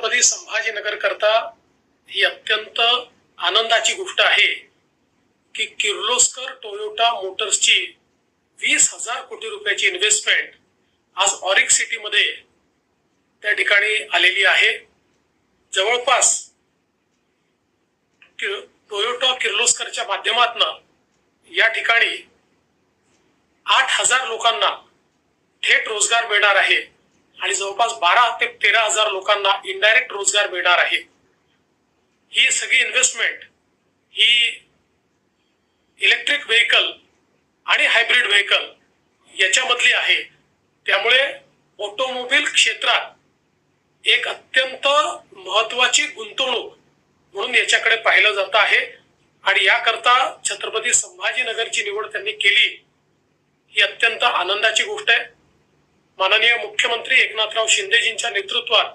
छत्रपती संभाजीनगर करता ही अत्यंत आनंदाची गोष्ट आहे की किर्लोस्कर टोयोटा मोटर्सची 20,000 कोटी रुपयाची इन्व्हेस्टमेंट आज ऑरिक सिटी मध्ये त्या ठिकाणी आलेली आहे। जवळपास टोयोटा किर्लोस्करच्या माध्यमातून या ठिकाणी 8,000 लोकांना थेट रोजगार मिळणार आहे आणि जवळपास 12 ते 13,000 लोकांना इनडायरेक्ट रोजगार मिळणार आहे। ही सगळी इन्व्हेस्टमेंट ही इलेक्ट्रिक व्हेकल आणि हायब्रिड व्हेकल याच्यामधली आहे। त्यामुळे ऑटोमोबाईल क्षेत्रात एक अत्यंत महत्त्वाची गुंतवणूक म्हणून याच्याकडे पाहिलं जात आहे आणि याकरता छत्रपती संभाजीनगरची निवड त्यांनी केली ही अत्यंत आनंदाची गोष्ट आहे। माननीय मुख्यमंत्री एकनाथराव शिंदेजींच्या नेतृत्वात